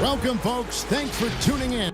Welcome, folks. Thanks for tuning in.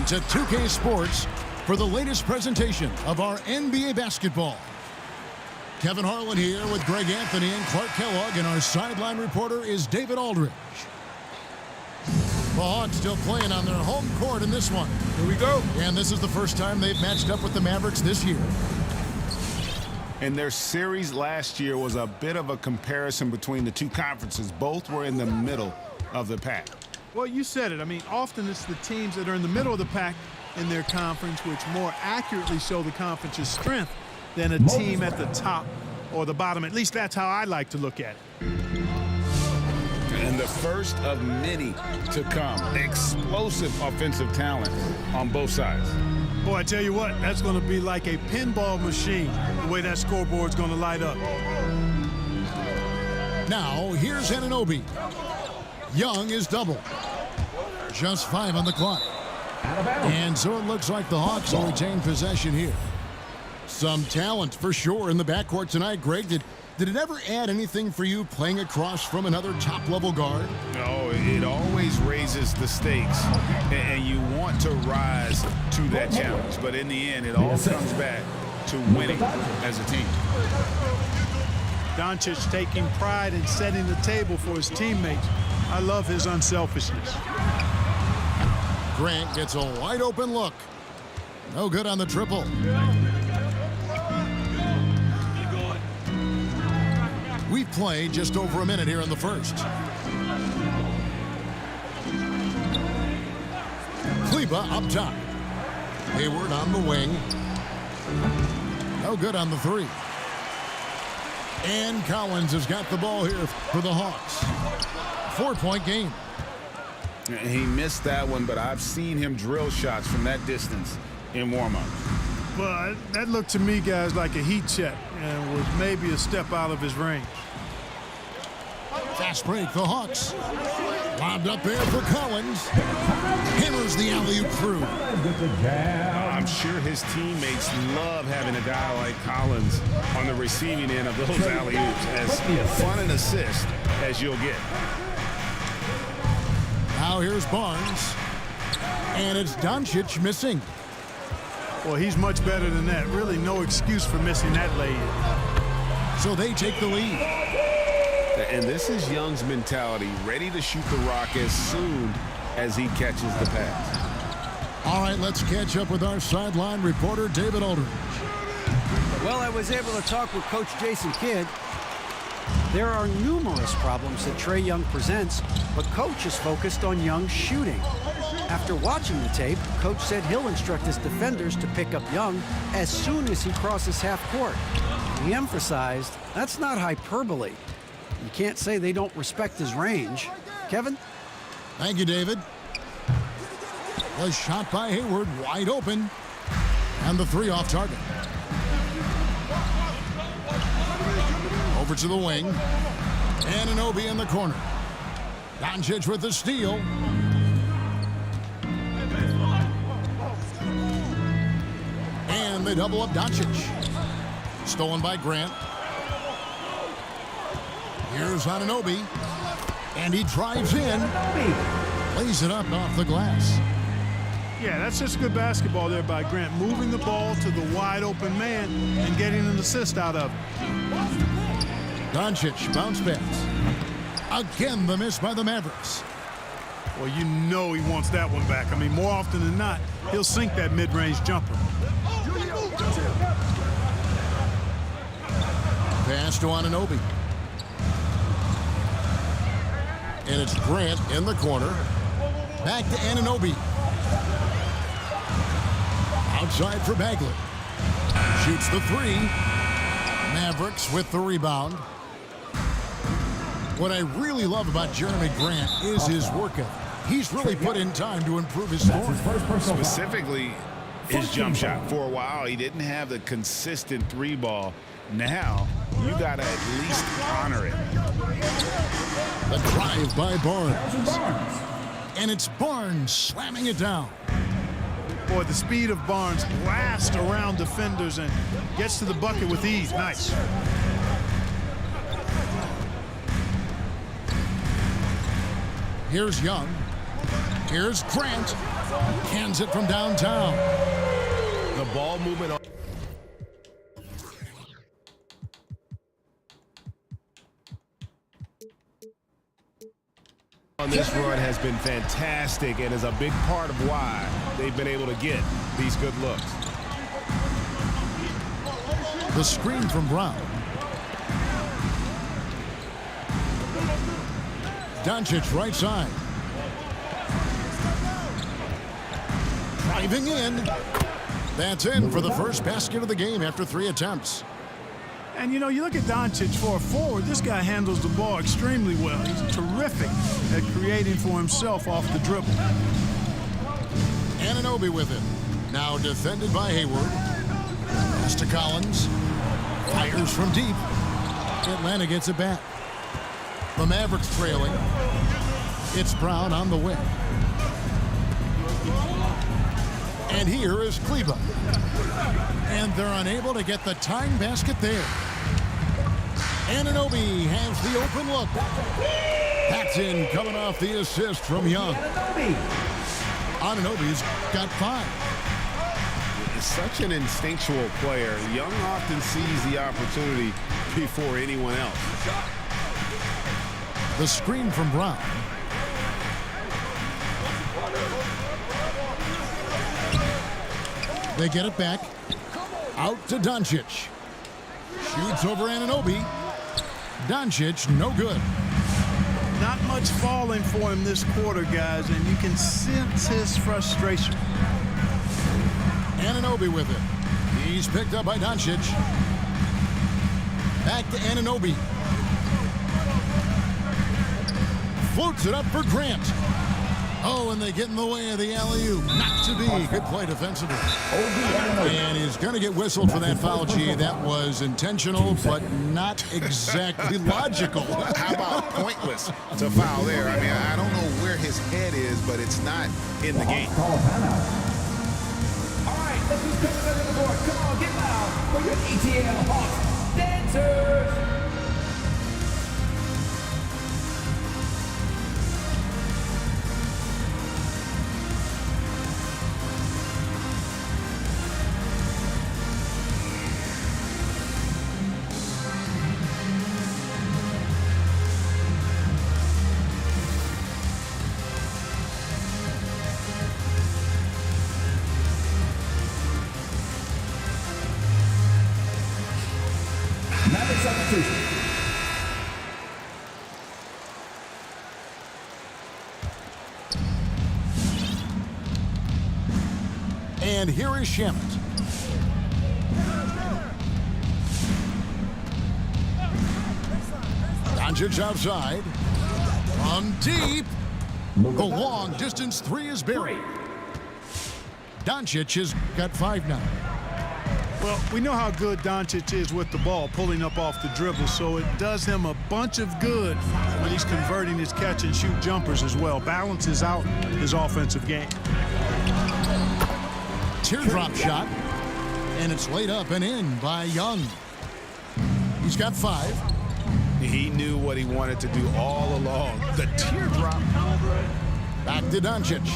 To 2K Sports for the latest presentation of our NBA basketball. Kevin Harlan here with Greg Anthony and Clark Kellogg, and our sideline reporter is David Aldridge. The Hawks still playing on their home court in this one. Here we go. And this is the first time they've matched up with the Mavericks this year. And their series last year was a bit of a comparison between the two conferences. Both were in the middle of the pack. Well, you said it. I mean, often it's the teams that are in the middle of the pack in their conference which more accurately show the conference's strength than a team at the top or the bottom. At least that's how I like to look at it. And the first of many to come. Explosive offensive talent on both sides. Boy, I tell you what, that's going to be like a pinball machine, the way that scoreboard's going to light up. Now, here's Anunoby. Young is double. Just 5 on the clock. And so it looks like the Hawks will retain possession here. Some talent for sure in the backcourt tonight. Greg, did it ever add anything for you playing across from another top-level guard? No, it always raises the stakes, and you want to rise to that challenge. But in the end, it all comes back to winning as a team. Doncic taking pride in setting the table for his teammates. I love his unselfishness. Grant gets a wide-open look. No good on the triple. We've played just over a minute here in the first. Kleber up top. Hayward on the wing. No good on the three. And Collins has got the ball here for the Hawks. 4-point game. He missed that one, but I've seen him drill shots from that distance in warm-ups. Well, that looked to me, guys, like a heat check and was maybe a step out of his range. Fast break, the Hawks. Lobbed up there for Collins. Hammers the alley-oop through. I'm sure his teammates love having a guy like Collins on the receiving end of those alley-oops. As fun an assist as you'll get. Now here's Barnes. And it's Doncic missing. Well, he's much better than that. Really no excuse for missing that lay-in. So they take the lead. And this is Young's mentality, ready to shoot the rock as soon as he catches the pass. All right, let's catch up with our sideline reporter, David Aldridge. Well, I was able to talk with Coach Jason Kidd. There are numerous problems that Trae Young presents, but Coach is focused on Young's shooting. After watching the tape, Coach said he'll instruct his defenders to pick up Young as soon as he crosses half court. He emphasized that's not hyperbole. You can't say they don't respect his range. Kevin? Thank you, David. The shot by Hayward, wide open. And the three off target. Over to the wing. Anunoby in the corner. Doncic with the steal. And they double up Doncic. Stolen by Grant. Here's Anunoby. And he drives in. Lays it up off the glass. Yeah, that's just good basketball there by Grant. Moving the ball to the wide open man and getting an assist out of it. Doncic bounce pass. Again, the miss by the Mavericks. Well, you know he wants that one back. I mean, more often than not, he'll sink that mid-range jumper. Pass to Anunoby. And it's Grant in the corner. Back to Anunoby. Outside for Bagley. Shoots the three. Mavericks with the rebound. What I really love about Jeremy Grant is his work ethic. He's really put in time to improve his scoring. Specifically, his jump shot. For a while, he didn't have the consistent three ball. Now, you got to at least honor it. The drive by Barnes. And it's Barnes slamming it down. Boy, the speed of Barnes blasts around defenders and gets to the bucket with ease. Nice. Here's Young. Here's Grant. Cans it from downtown. The ball movement on this run has been fantastic and is a big part of why they've been able to get these good looks. The screen from Brown. Doncic right side. Driving in. That's in for the first basket of the game after 3 attempts. And, you know, you look at Doncic for a forward, this guy handles the ball extremely well. He's terrific at creating for himself off the dribble. Anunoby with it. Now defended by Hayward. Pass to Collins. Fires from deep. Atlanta gets it back. The Mavericks trailing. It's Brown on the wing. And here is Kleba. And they're unable to get the tying basket there. Anunoby has the open look. That's in, coming off the assist from Young. Anunoby's got 5. Such an instinctual player. Young often sees the opportunity before anyone else. The screen from Brown. They get it back. Out to Doncic. Shoots over Anunoby. Doncic, no good. Not much falling for him this quarter, guys, and you can sense his frustration. Anunoby with it. He's picked up by Doncic. Back to Anunoby. Floats it up for Grant. Oh, and they get in the way of the alley-oop. Not to be. Good play defensively. And he's going to get whistled for that foul, G. That was intentional, but not exactly logical. How about pointless to foul there? I mean, I don't know where his head is, but it's not in the game. All right, let's just come to the board. Come on, get loud for your ETL Hawks dancers. Mavs substitution. And here is Shamet. Doncic outside. From deep. The long distance three is buried. Doncic has got 5 now. Well, we know how good Doncic is with the ball, pulling up off the dribble, so it does him a bunch of good when he's converting his catch-and-shoot jumpers as well. Balances out his offensive game. Teardrop shot, and it's laid up and in by Young. He's got 5. He knew what he wanted to do all along. The teardrop. Back to Doncic.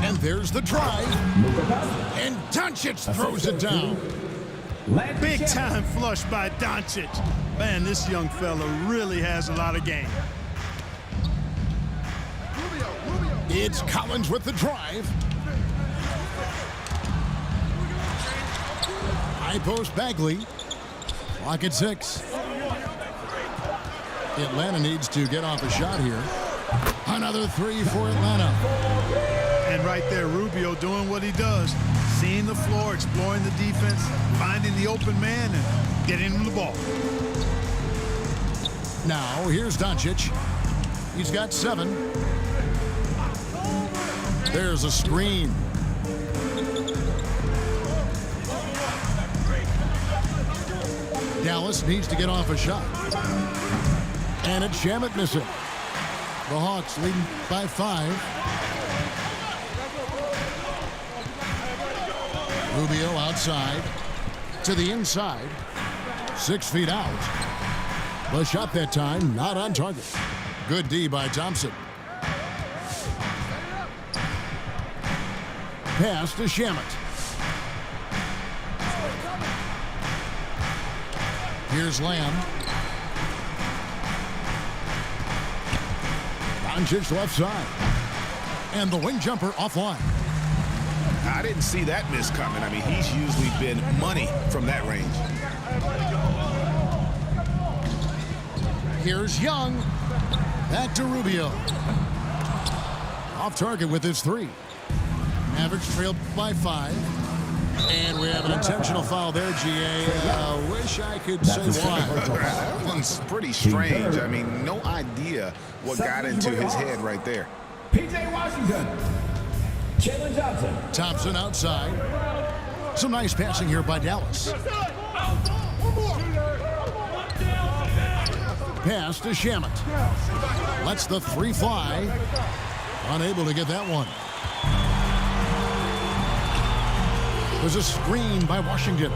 And there's the drive. And Doncic throws it down. Big time flush by Doncic. Man, this young fella really has a lot of game. It's Collins with the drive. High post Bagley. Clock at 6. Atlanta needs to get off a shot here. Another 3 for Atlanta. And right there, Rubio doing what he does. Seeing the floor, exploring the defense, finding the open man, and getting him the ball. Now, here's Doncic. He's got 7. There's a screen. Dallas needs to get off a shot. And it's Shamet missing. The Hawks leading by 5. Rubio outside to the inside. 6 feet out. The shot that time not on target. Good D by Thompson. Pass to Shamet. Here's Lamb. Doncic left side. And the wing jumper offline. I didn't see that miss coming. I mean, he's usually been money from that range. Here's Young. Back to Rubio. Off target with his 3. Mavericks trailed by 5. And we have an intentional foul there, GA. Wish I could say why. That one's pretty strange. I mean, no idea what got into his head right there. PJ Washington. Jalen Johnson. Thompson outside. Some nice passing here by Dallas. Pass to Shamet. Lets the 3 fly. Unable to get that one. There's a screen by Washington.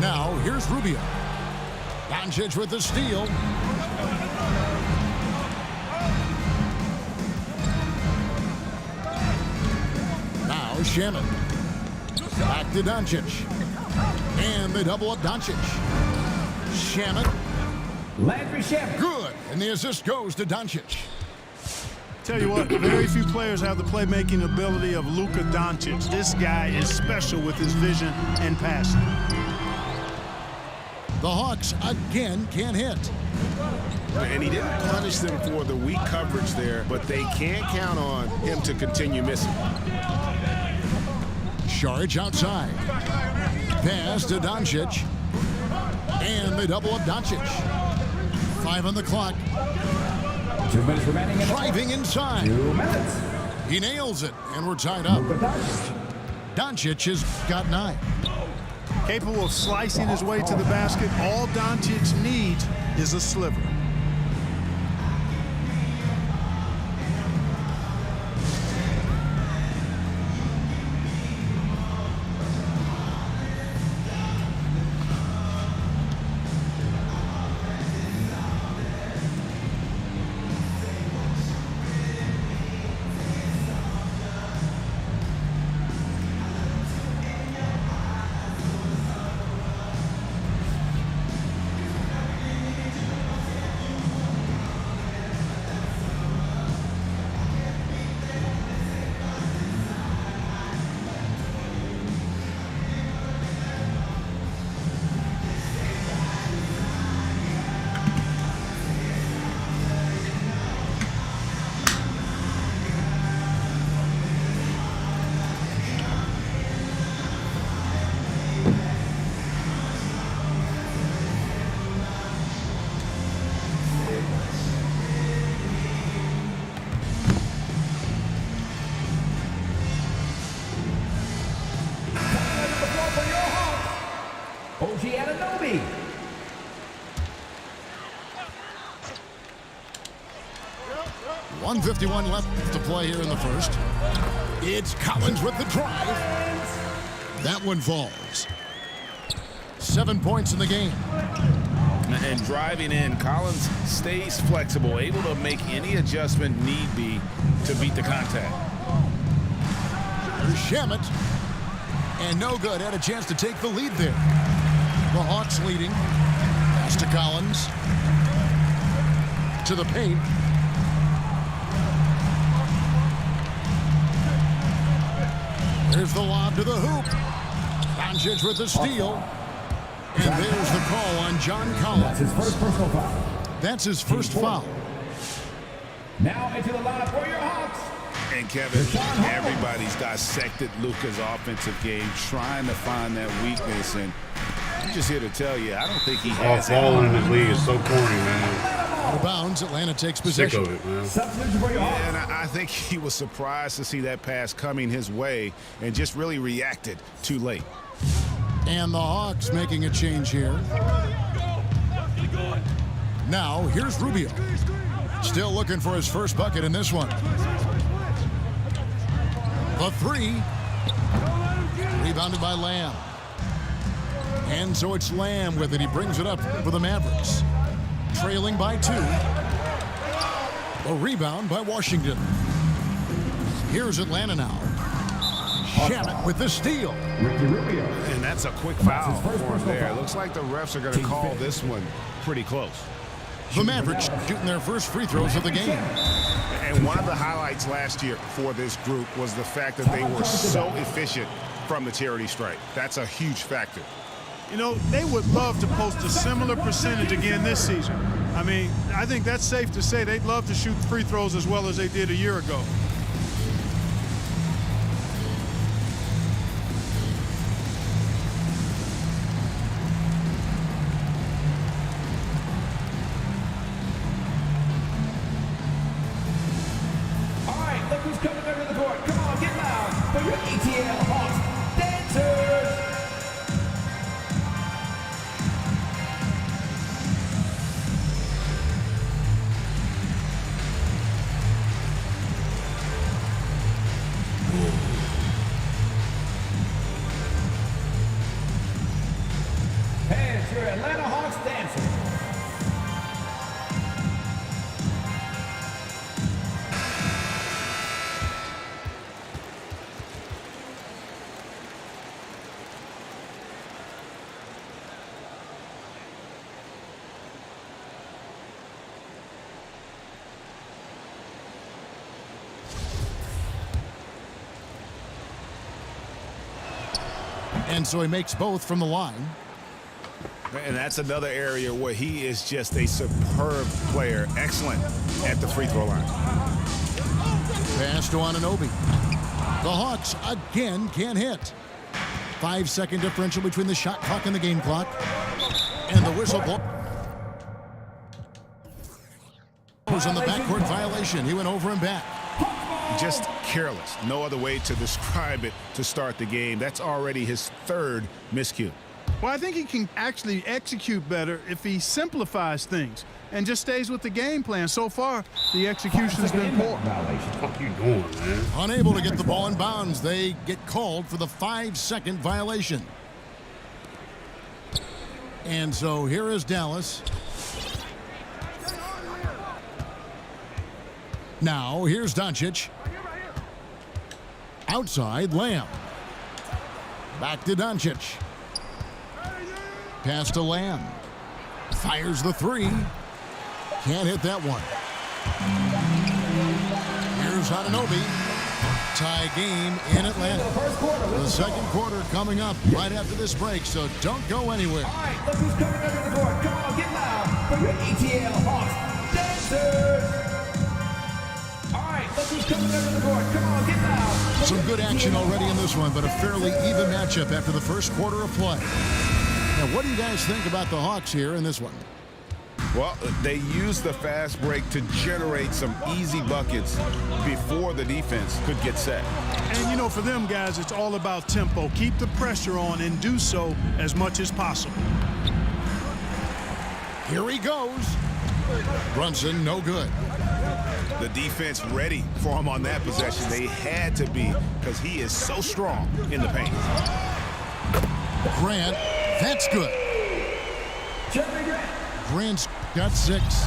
Now, here's Rubio. Doncic with the steal. Now, Shamet. Back to Doncic. And they double up Doncic. Shamet. Landry Shamet. Good. And the assist goes to Doncic. Tell you what, very few players have the playmaking ability of Luka Doncic. This guy is special with his vision and passing. The Hawks again can't hit. And he didn't punish them for the weak coverage there, but they can't count on him to continue missing. Saric outside. Pass to Doncic. And they double up Doncic. 5 on the clock. 2 minutes remaining. Driving inside. 2 minutes. He nails it, and we're tied up. Doncic has got 9. Capable of slicing his way to the basket. All Doncic needs is a sliver. SCH-REG-SEASON. 1:51 left to play here in the first. It's Collins with the drive. That one falls. 7 points in the game. And driving in, Collins stays flexible, able to make any adjustment need be to beat the contact. There's Shamet. And no good. Had a chance to take the lead there. The Hawks leading. Pass to Collins. To the paint. There's the lob to the hoop. Doncic with the steal. And there's the call on John Collins. That's his first personal foul. That's his first foul. Now into the lineup for your Hawks. And Kevin, everybody's dissected Luka's offensive game, trying to find that weakness. And I'm just here to tell you, I don't think he has it. All in this league is so corny, man. Out of bounds, Atlanta takes Sick possession. of it, man. Substitution for your Hawks. And I think he was surprised to see that pass coming his way and just really reacted too late. And the Hawks making a change here. Now, here's Rubio. Still looking for his first bucket in this one. The three. Rebounded by Lamb. And so it's Lamb with it. He brings it up for the Mavericks. Trailing by 2. A rebound by Washington. Here's Atlanta now. Shamet with the steal. And that's a quick foul for him there. Looks like the refs are going to call this one pretty close. The Mavericks shooting their first free throws of the game. And one of the highlights last year for this group was the fact that they were so efficient from the charity stripe. That's a huge factor. You know, they would love to post a similar percentage again this season. I mean, I think that's safe to say they'd love to shoot free throws as well as they did a year ago. All right, look who's coming over the court. Come on, get loud for your ETL Hawks dancers. Hey, it's your Atlanta Hawks dancers. And so he makes both from the line. And that's another area where he is just a superb player. Excellent at the free throw line. Pass to Anunoby. The Hawks again can't hit. 5-second differential between the shot clock and the game clock. And the whistle blows on the backcourt violation. He went over and back. Just careless. No other way to describe it to start the game. That's already his third miscue. Well, I think he can actually execute better if he simplifies things and just stays with the game plan. So far, the execution's been poor. What the fuck you doing, man? Unable to get the ball in bounds. They get called for the 5-second violation. And so here is Dallas. Now here's Doncic. Outside, Lamb. Back to Doncic. Pass to Lamb. Fires the three. Can't hit that one. Here's Anunoby. Tie game in Atlanta. The second quarter coming up right after this break, so don't go anywhere. All right, look who's coming under the court. Come on, get loud for your ETL Hawks dancers. All right, look who's coming under the court. Come on, get loud. Some good action already in this one, but a fairly even matchup after the first quarter of play. Now, what do you guys think about the Hawks here in this one? Well, they used the fast break to generate some easy buckets before the defense could get set. And, you know, for them guys, it's all about tempo. Keep the pressure on and do so as much as possible. Here he goes. Brunson, no good. The defense ready for him on that possession. They had to be because he is so strong in the paint. Grant, that's good. Grant's got 6.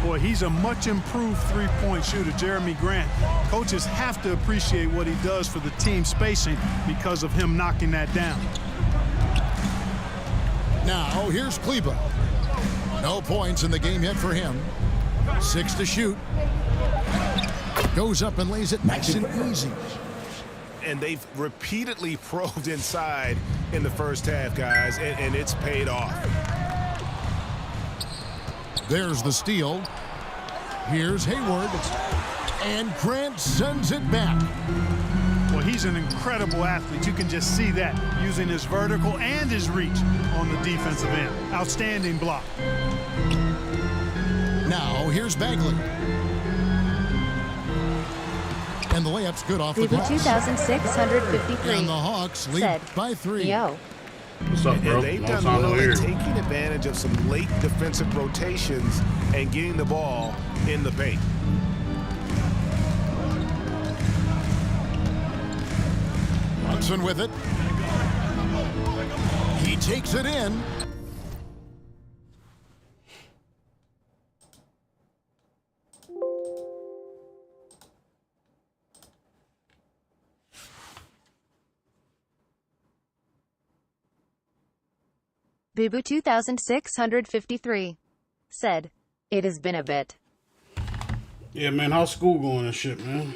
Boy, he's a much improved three-point shooter, Jeremy Grant. Coaches have to appreciate what he does for the team spacing because of him knocking that down. Now, here's Kleber. No points in the game yet for him. 6 to shoot. Goes up and lays it nice and easy. And they've repeatedly probed inside in the first half, guys, and it's paid off. There's the steal. Here's Hayward. And Grant sends it back. Well, he's an incredible athlete. You can just see that using his vertical and his reach on the defensive end. Outstanding block. Now, here's Bagley. And the layup's good off the glass. 2,653. And the Hawks lead by 3. Yo. What's up, bro? And they've Long done time well no in hear. taking advantage of some late defensive rotations and getting the ball in the paint. Brunson with it. He takes it in. Boo 2,653 said, "It has been a bit." Yeah, man, how's school going and shit, man?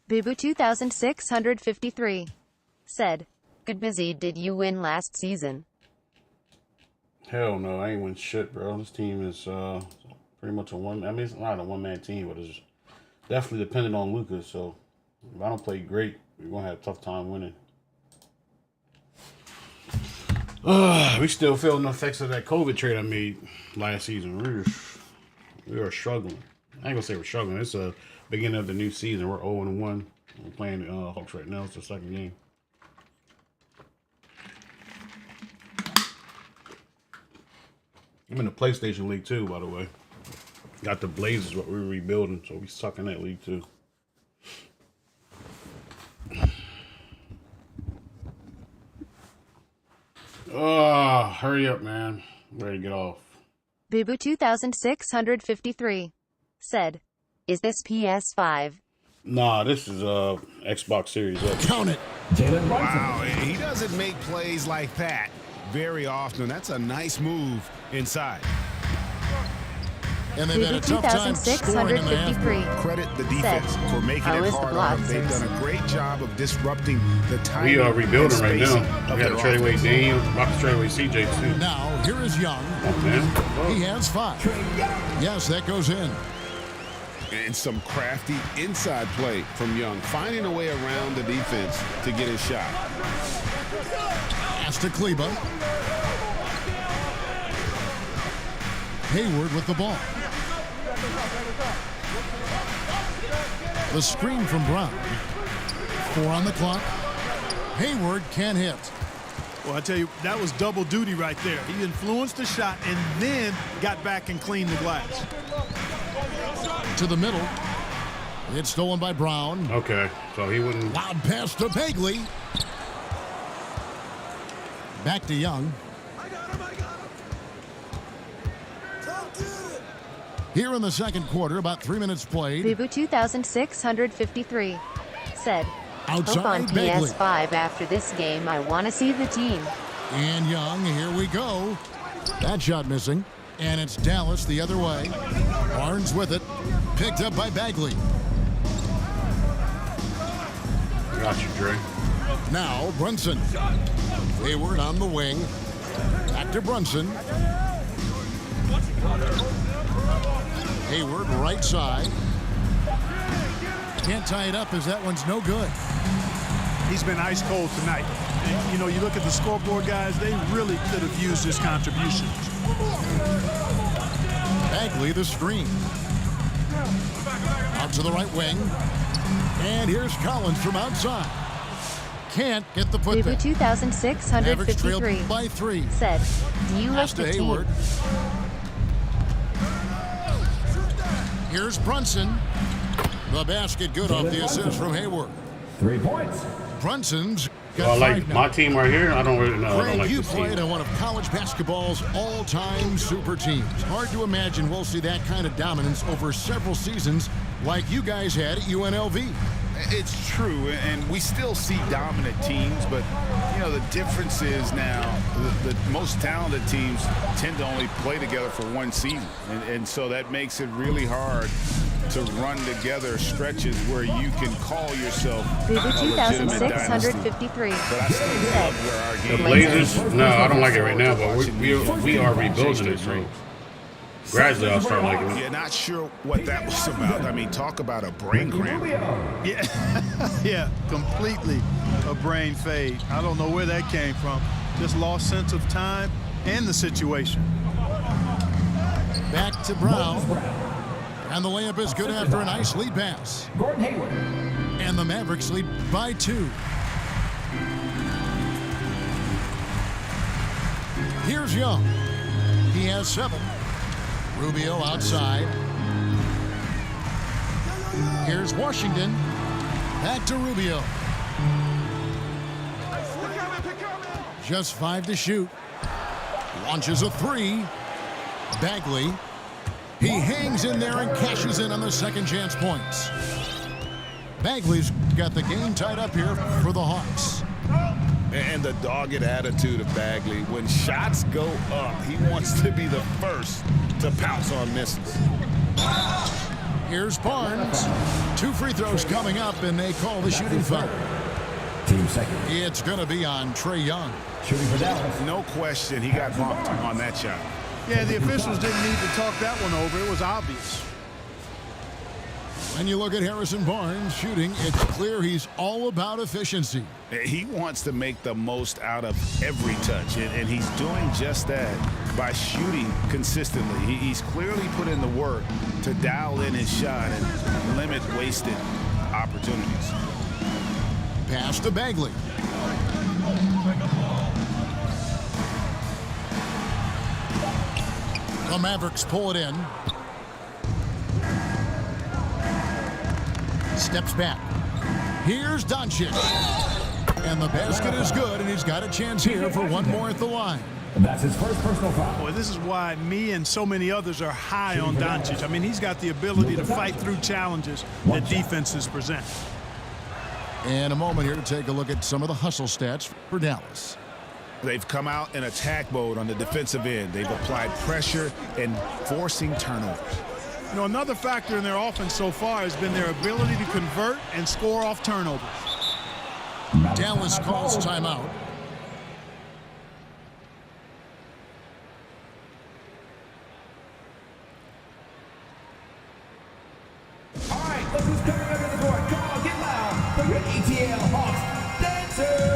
Boo 2,653 said, "Good busy. Did you win last season?" Hell no, I ain't win shit, bro. This team is pretty much a one. I mean, it's not a one-man team, but it's definitely dependent on Luka. So if I don't play great, we're gonna have a tough time winning. We still feeling the effects of that COVID trade I made last season. We are struggling. I ain't gonna say we're struggling. It's a beginning of the new season. We're 0-1. We're playing the Hawks right now. It's the second game. I'm in the PlayStation League too, by the way. Got the Blazers, what we're rebuilding, so we suck in that league too. Hurry up, man. Ready to get off. Boo 2653 said, "Is this PS5?" Nah, this is Xbox Series X. Count it. Jalen Brunson. Wow, he doesn't make plays like that very often. That's a nice move inside. And they've had a tough time scoring in the half. 2653 Credit the defense for making "How it is the hard on him. They've Blazers?" done a great job of disrupting the timing. We are rebuilding and right now. spacing We of got their to trade away offense. Dame, about to trade away CJ too. Now, here is Young. Oh, man. He has 5. Yes, that goes in. And some crafty inside play from Young, finding a way around the defense to get his shot. Pass to Kleba. Hayward with the ball. The screen from Brown. 4 on the clock. Hayward can't hit. Well, I tell you, that was double duty right there. He influenced the shot and then got back and cleaned the glass. To the middle. It's stolen by Brown. Okay, so he wouldn't. Loud pass to Bagley. Back to Young. Here in the second quarter, about 3 minutes played. Boo 2653 said, "Hope on Outside Bagley. PS5 after this game. I want to see the team." And Young, here we go. That shot missing. And it's Dallas the other way. Barnes with it. Picked up by Bagley. Got you, Dre. Now Brunson. Hayward on the wing. Back to Brunson. Hayward right side. Can't tie it up as that one's no good. He's been ice cold tonight. And, you know, you look at the scoreboard, guys, they really could have used his contribution. Bagley the screen. Out to the right wing. And here's Collins from outside. Can't get the Boo putback. 2653 trailed by 3. said, "Do you like Pass to the team?" Hayward. Here's Brunson. The basket good off the assist from Hayward. 3 points. Brunson's got Well, 5 like now. my team right here, I don't really know. I don't Greg, like you this played team. on one of college basketball's all-time super teams. Hard to imagine we'll see that kind of dominance over several seasons like you guys had at UNLV. It's true, and we still see dominant teams, but, you know, the difference is now the most talented teams tend to only play together for one season, and so that makes it really hard to run together stretches where you can call yourself Boo a legitimate dynasty. 2653 But I still love where our The game Blazers? No, I don't like it right now, but we are rebuilding it, so gradually I'll start liking it. Yeah, not sure what that was about. I mean, talk about a brain cramp. Yeah, yeah, completely a brain fade. I don't know where that came from. Just lost sense of time and the situation. Back to Brown. And the layup is good after a nice lead pass. Gordon Hayward. And the Mavericks lead by 2. Here's Young. He has 7. Rubio outside. Here's Washington. Back to Rubio. Just 5 to shoot. Launches a 3. Bagley. He hangs in there and cashes in on the second chance points. Bagley's got the game tied up here for the Hawks. And the dogged attitude of Bagley. When shots go up, he wants to be the first to pounce on misses. Here's Barnes. 2 free throws coming up, and they call the shooting foul. Team second. It's going to be on Trey Young. Shooting for Dallas. No question, he got bumped on that shot. Yeah, the officials didn't need to talk that one over. It was obvious. When you look at Harrison Barnes shooting, it's clear he's all about efficiency. He wants to make the most out of every touch, and he's doing just that by shooting consistently. He's clearly put in the work to dial in his shot and limit wasted opportunities. Pass to Bagley. The Mavericks pull it in. Steps back. Here's Doncic. And the basket is good, and he's got a chance here for one more at the line. That's his first personal foul. Boy, this is why me and so many others are high on Doncic. I mean, he's got the ability to fight through challenges that defenses present. And a moment here to take a look at some of the hustle stats for Dallas. They've come out in attack mode on the defensive end. They've applied pressure and forcing turnovers. You know, another factor in their offense so far has been their ability to convert and score off turnovers. Dallas calls timeout. All right, look who's coming under the court. Come on, get loud for your ATL Hawks dancers.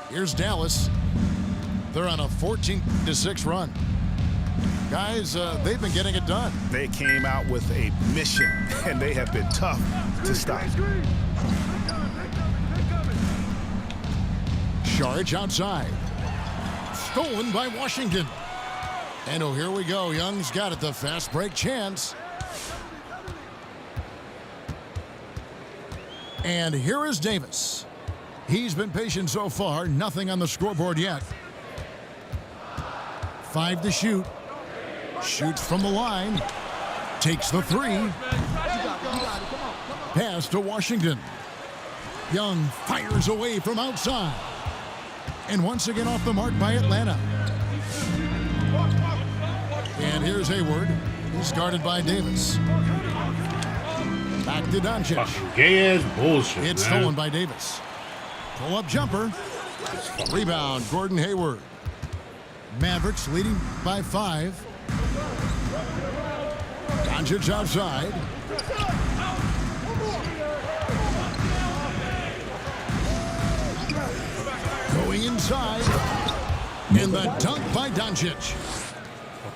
Here's Dallas. They're on a 14-6 run. Guys, they've been getting it done. They came out with a mission, and they have been tough to stop. Charge outside. Stolen by Washington. And oh, here we go. Young's got it. The fast break chance. And here is Davis. He's been patient so far. Nothing on the scoreboard yet. 5 to shoot. Shoots from the line. Takes the 3. Pass to Washington. Young fires away from outside. And once again off the mark by Atlanta. And here's Hayward. He's guarded by Davis. Back to Doncic. Gay ass bullshit. It's stolen by Davis. Pull-up jumper. Rebound, Gordon Hayward. Mavericks leading by 5. Doncic outside. Going inside. And the dunk by Doncic.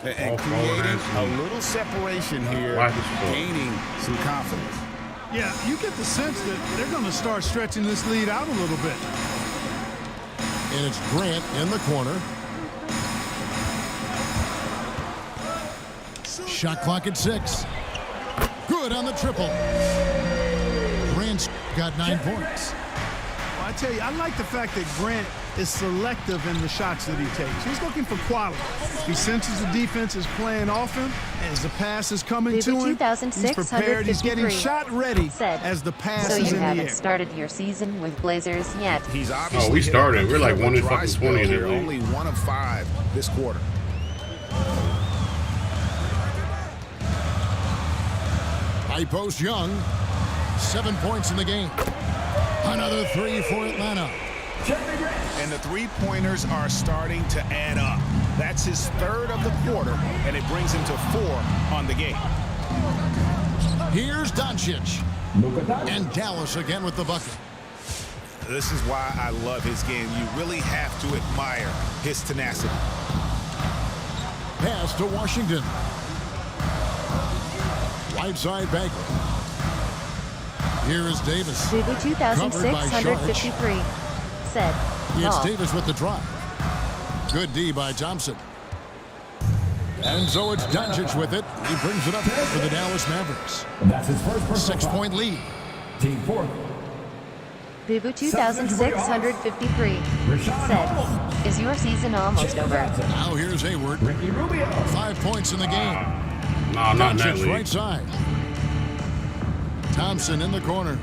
And creating a little separation here, gaining some confidence. Yeah, you get the sense that they're going to start stretching this lead out a little bit. And it's Grant in the corner. Shot clock at 6. Good on the triple. Grant's got 9 points. Well, I tell you, I like the fact that Grant is selective in the shots that he takes. He's looking for quality. He senses the defense is playing off him as the pass is coming to him. He's prepared. He's getting shot ready as the pass So is you in the haven't air. started your season with Blazers yet? He's obviously we started. We're like 1 in dry fucking spell 20 in here, there. only 1 of 5 this quarter. High post Young. 7 points in the game. Another 3 for Atlanta. And the three-pointers are starting to add up. That's his 3rd of the quarter, and it brings him to 4 on the game. Here's Doncic. And Dallas again with the bucket. This is why I love his game. You really have to admire his tenacity. Pass to Washington. Right side Bagley. Here is Davis. BB 2653 said, It's "Ball." Davis with the drive. Good D by Thompson. And so it's Doncic with it. He brings it up for the Dallas Mavericks. That's his first personal 6-point lead. Team 4. BB 2653 said, "Is your season almost over?" Now here's Hayward. Ricky Rubio. 5 points in the game. No, not in that Doncic league. right side. Thompson in the corner.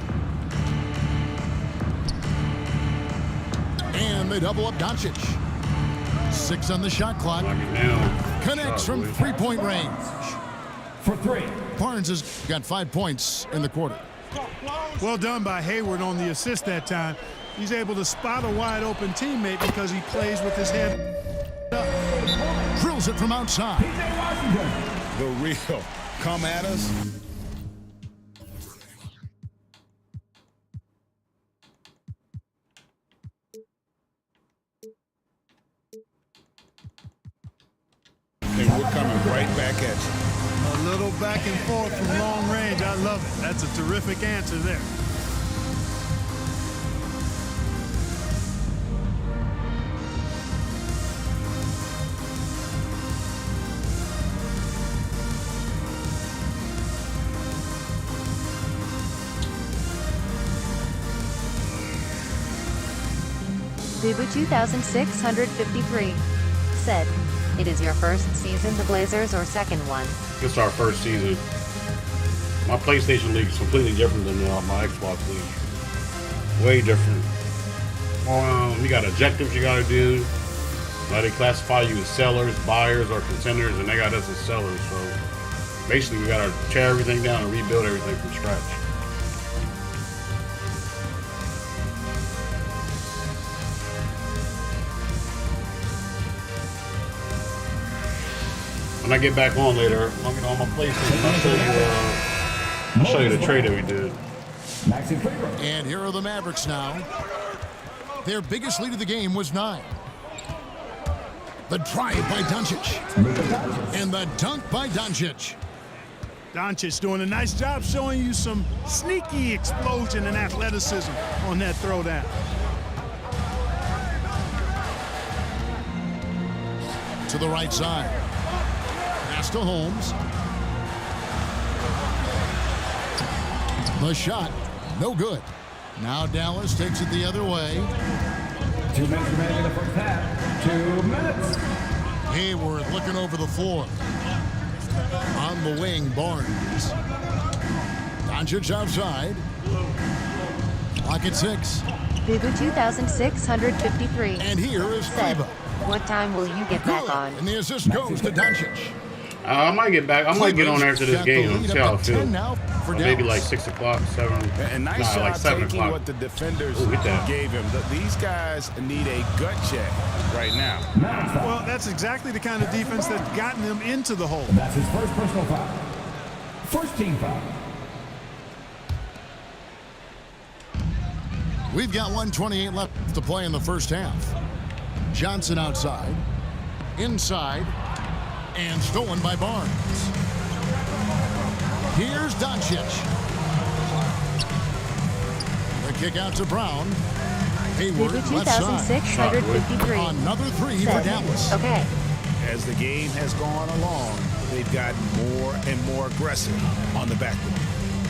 And they double up Doncic. 6 on the shot clock. Lock it down. Connects from 3-point range. For 3. Barnes has got 5 points in the quarter. Well done by Hayward on the assist that time. He's able to spot a wide open teammate because he plays with his head up. Drills it from outside. The real come at us. And we're coming right back at you. A little back and forth from long range. I love it. That's a terrific answer there. Bubu 2653 said, "It is your first season, the Blazers, or second one?" It's our first season. My PlayStation League is completely different than my Xbox League. Way different. You got objectives you got to do. They classify you as sellers, buyers, or contenders, and they got us as sellers. So basically, we got to tear everything down and rebuild everything from scratch. When I get back on later, I'll get on my PlayStation. I'll show you the trade that we did. And here are the Mavericks now. Their biggest lead of the game was 9. The drive by Doncic. And the dunk by Doncic. Doncic doing a nice job showing you some sneaky explosion and athleticism on that throwdown. To the right side. Pass to Holmes. The shot, no good. Now Dallas takes it the other way. 2 minutes remaining in the first half. 2 minutes. Hayward looking over the floor. On the wing, Barnes. Doncic outside. Clock at 6. Bubu 2653 And here is said, Kleba. "What time will you get back on?" And the assist goes to Doncic. I might get back. I might get on there after this game and see how I feel. For Maybe like 6 o'clock, 7. And nice job like 7 taking o'clock. what the defenders Ooh, hit that. gave him. These guys need a gut check right now. Well, that's exactly the kind of defense that's gotten them into the hole. That's his first personal foul. First team foul. We've got 1:28 left to play in the first half. Johnson outside. Inside. And stolen by Barnes. Here's Doncic. The kick out to Brown. Hayward Bubu left side. 2653 Another 3 for said, Dallas. "Okay." As the game has gone along, they've gotten more and more aggressive on the backboard.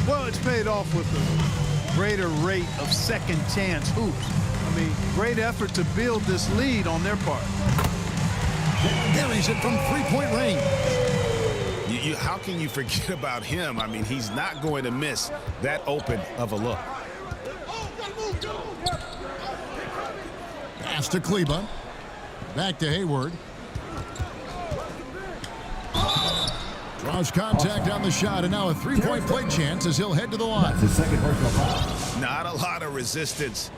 Well, it's paid off with a greater rate of second chance hoops. I mean, great effort to build this lead on their part. Buries it from three-point range. How can you forget about him? I mean, he's not going to miss that open of a look. Pass to Kleba. Back to Hayward. Draws contact on the shot, and now a three-point play chance as he'll head to the line. That's his second personal foul. Not a lot of resistance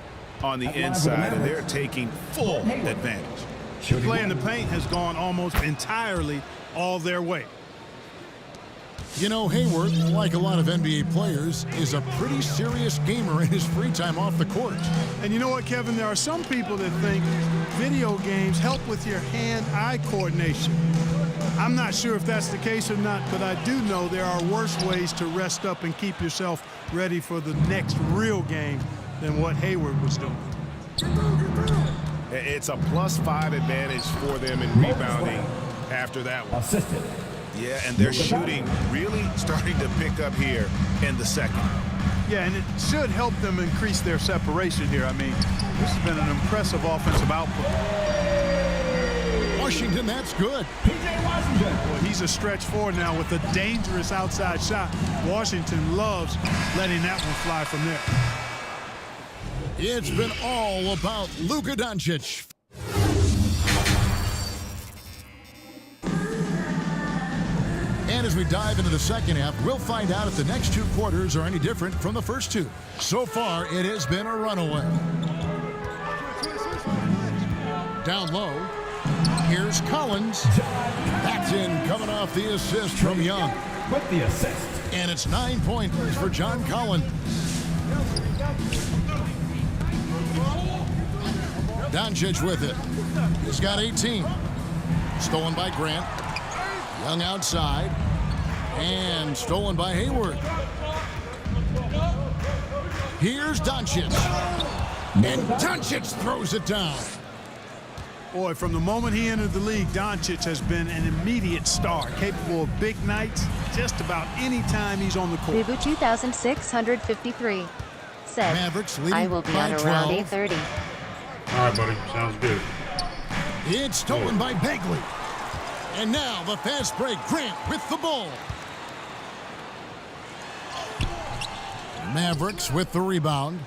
on the inside, and they're taking full advantage. The play in the paint has gone almost entirely all their way. You know, Hayward, like a lot of NBA players, is a pretty serious gamer in his free time off the court. And you know what, Kevin? There are some people that think video games help with your hand-eye coordination. I'm not sure if that's the case or not, but I do know there are worse ways to rest up and keep yourself ready for the next real game than what Hayward was doing. It's a +5 advantage for them in rebounding after that one. Assisted. Yeah, and their shooting really starting to pick up here in the second. Yeah, and it should help them increase their separation here. I mean, this has been an impressive offensive output. Washington, that's good. P.J. Washington. Well, he's a stretch forward now with a dangerous outside shot. Washington loves letting that one fly from there. It's been all about Luka Doncic. And as we dive into the second half, we'll find out if the next 2 quarters are any different from the first 2. So far, it has been a runaway. Down low, here's Collins. That's in, coming off the assist from Young. With the assist. And it's 9 points for John Collins. Doncic with it. He's got 18. Stolen by Grant. Young outside. And stolen by Hayward. Here's Doncic. And Doncic throws it down. Boy, from the moment he entered the league, Doncic has been an immediate star, capable of big nights just about any time he's on the court. Bibu 2653 said, Mavericks leading I will be by on around 12. 8:30. All right, buddy. Sounds good. It's stolen by Bagley. And now the fast break. Grant with the ball. Mavericks with the rebound.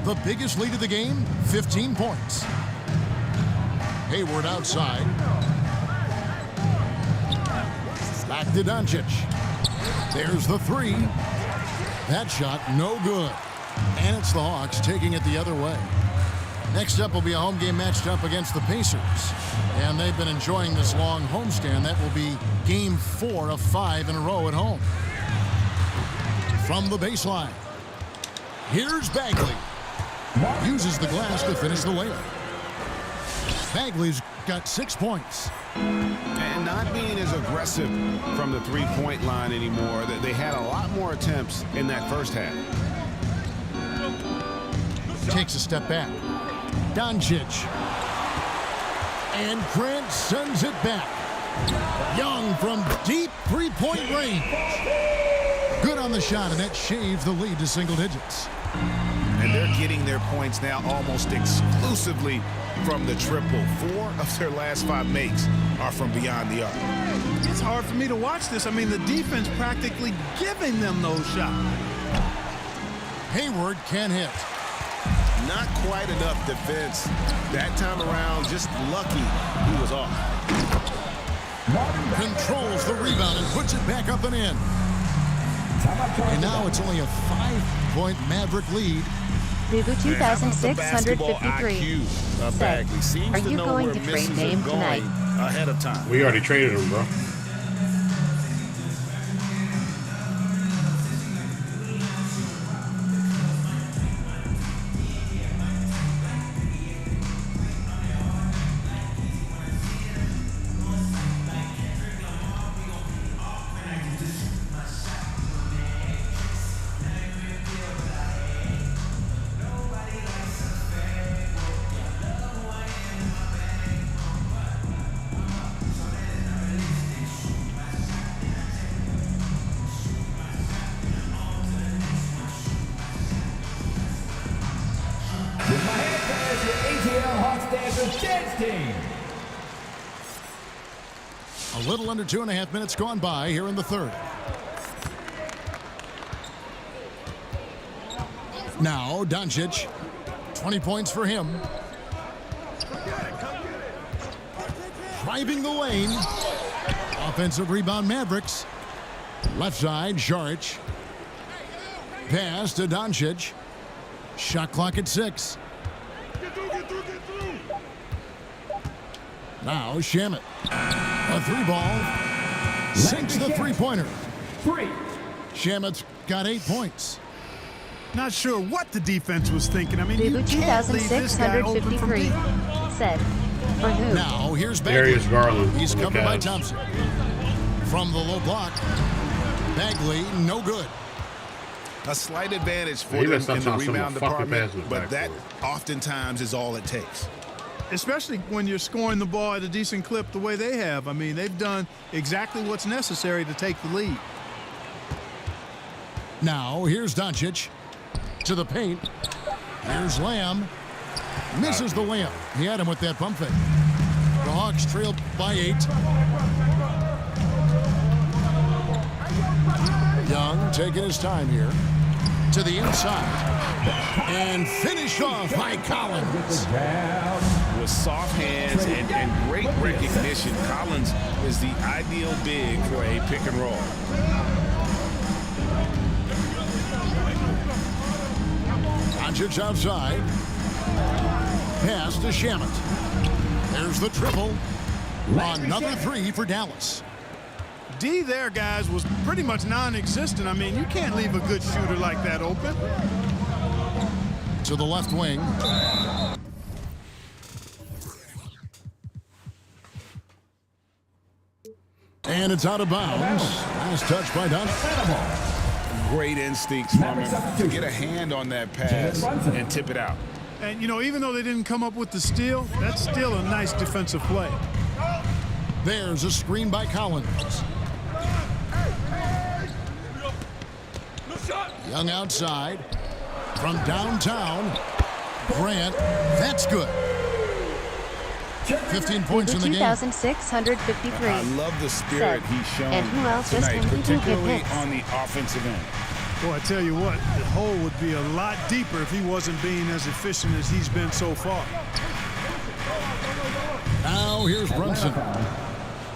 The biggest lead of the game, 15 points. Hayward outside. Back to Doncic. There's the three. That shot no good. And it's the Hawks taking it the other way. Next up will be a home game matched up against the Pacers. And they've been enjoying this long homestand. That will be game 4 of 5 in a row at home. From the baseline. Here's Bagley. Uses the glass to finish the layup. Bagley's got 6 points. And not being as aggressive from the three-point line anymore. They had a lot more attempts in that first half. Takes a step back. Doncic. And Grant sends it back. Young from deep three-point range. Good on the shot, and that shaves the lead to single digits. And they're getting their points now almost exclusively from the triple. 4 of their last 5 makes are from beyond the arc. It's hard for me to watch this. I mean, the defense practically giving them those shots. Hayward can hit. Not quite enough defense. That time around, just lucky he was off. Controls the rebound and puts it back up and in. And now it's only a 5-point Maverick lead. Bibu 2653 said, are you going to trade Dame tonight? Ahead of time. We already traded him, bro. A little under 2.5 minutes gone by here in the third. Now Doncic, 20 points for him. Driving the lane. Offensive rebound Mavericks. Left side, SCH-REG. Pass to Doncic. Shot clock at 6. Now Shamet. A 3-ball. Sinks the three-pointer. Shamet's got 8 points. Not sure what the defense was thinking. I mean, you Bibu can't leave this guy open from 2653 deep. said, for who? Now here's Bagley. Darius Garland. He's from the covered by Cavs. Thompson. From the low block. Bagley, no good. A slight advantage for He them lets in the Thompson rebound fucking pass department, in the but that backcourt. oftentimes is all it takes. Especially when you're scoring the ball at a decent clip the way they have. I mean, they've done exactly what's necessary to take the lead. Now here's Doncic to the paint. Here's Lamb. Misses the layup. He had him with that pump fake. The Hawks trailed by 8. Young taking his time here. To the inside. And finished off by Collins. With soft hands and great recognition, Collins is the ideal big for a pick and roll. Doncic outside. Pass to Shamet. There's the triple. Another 3 for Dallas. D there, guys, was pretty much non-existent. I mean, you can't leave a good shooter like that open. To the left wing. And it's out of bounds. Nice touch by Dunn. Great instincts from him to get a hand on that pass and tip it out. And, you know, even though they didn't come up with the steal, that's still a nice defensive play. There's a screen by Collins. Young outside. From downtown. Grant. That's good. 15 points in the game. 2,653. I love the spirit Said. he's shown And who else just tonight, can we do good particularly hits? on the offensive end. Boy, I tell you what, the hole would be a lot deeper if he wasn't being as efficient as he's been so far. Now here's Brunson.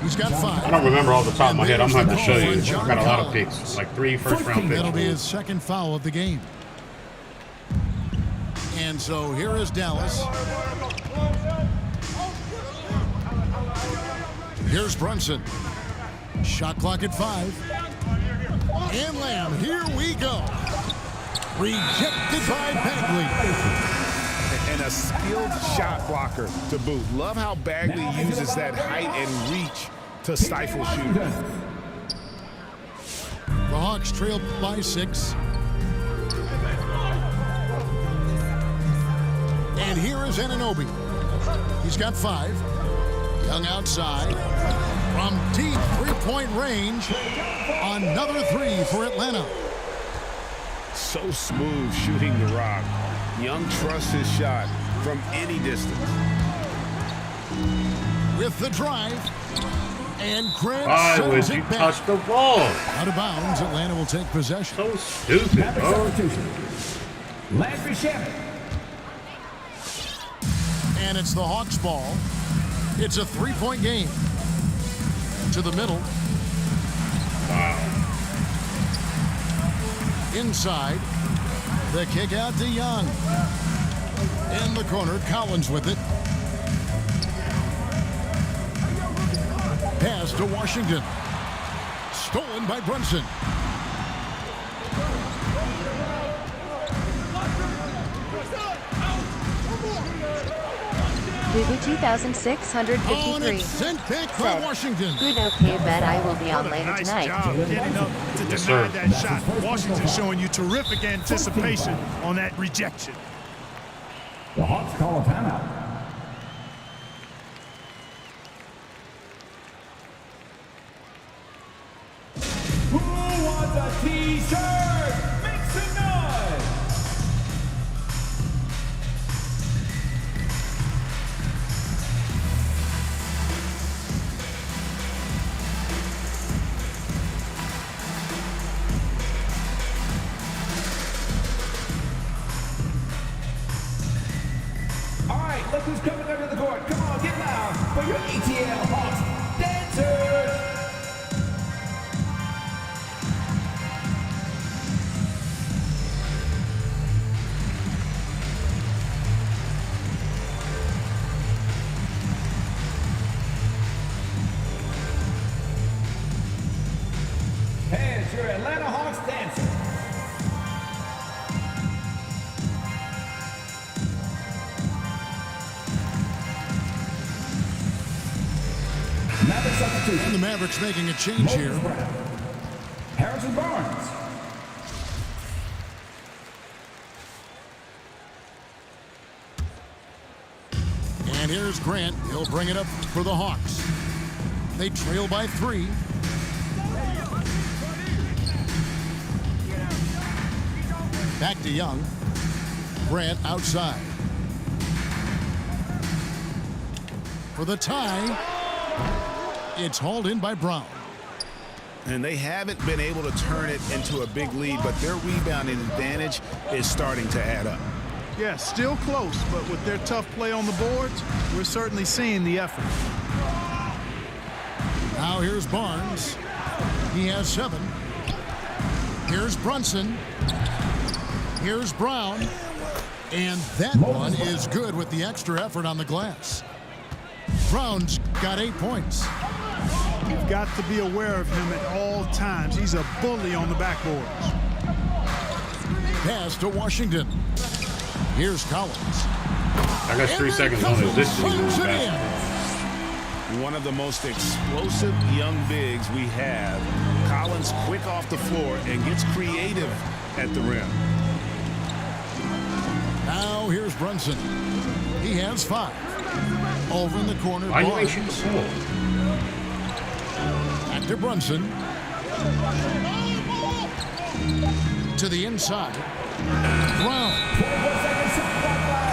He's got 5. I don't remember off the top of my head. I'm going to have to show you. John I've got a lot of Collins. picks, like 3 first-round That'll be picks. his second foul of the game. And so here is Dallas. Here's Brunson. Shot clock at 5. And Lamb, here we go. Rejected by Bagley. And a skilled shot blocker to boot. Love how Bagley uses that height and reach to stifle shooting. The Hawks trail by 6. And here is Anunoby. He's got 5. Young outside. From deep three-point range. Another 3 for Atlanta. So smooth shooting the rock. Young trusts his shot from any distance. With the drive. And Grant Why sends would it you back. touch the ball? Out of bounds, Atlanta will take possession. So stupid, bro. Landry Shamet. And it's the Hawks ball. It's a 3-point game. To the middle. Wow. Inside. The kick out to Young. In the corner, Collins with it. Pass to Washington. Stolen by Brunson. Boo 2,653. It's sent back by Washington. Good okay, bet I will be on later Nice tonight. job getting up to deny sir. that shot. Washington showing you terrific anticipation on that rejection. The Hawks call a timeout. Who wants a t-shirt? Make some noise! All right, look who's coming under the court. Come on, get loud for your ATL Hawks dancers. Hey, it's your Atlanta Hawks dancers. Another substitution. And the Mavericks making a change here. Harrison Barnes. And here's Grant. He'll bring it up for the Hawks. They trail by 3. Back to Young. Grant outside. For the tie. It's hauled in by Brown. And they haven't been able to turn it into a big lead, but their rebounding advantage is starting to add up. Yeah, still close, but with their tough play on the boards, we're certainly seeing the effort. Now here's Barnes. He has 7. Here's Brunson. Here's Brown. And that one is good with the extra effort on the glass. Brown's got 8 points. You've got to be aware of him at all times. He's a bully on the backboards. Pass to Washington. Here's Collins. I got 3 seconds on it. This is Punch it basketball. in. one of the most explosive young bigs we have. Collins quick off the floor and gets creative at the rim. Now here's Brunson. He has 5. Over in the corner, Why you ain't Barnes. shooting the ball? Back to Brunson. To the inside. Brown.